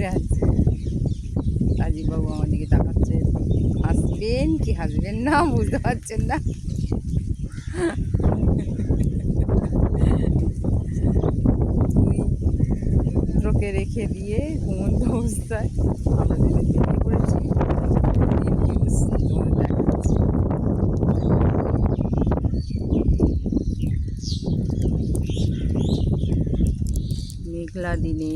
বসে আছে। রাজীববাবু আমার দিকে তাকাচ্ছে, হাসবেন কি হাসবেন না বুঝতে পারছেন না। পুত্রকে রেখে দিয়ে ঘুমন্ত অবস্থায় আমরা যদি বেরিয়ে পড়েছি নিউজ তোমাদের দেখাচ্ছি। মেঘলা দিনে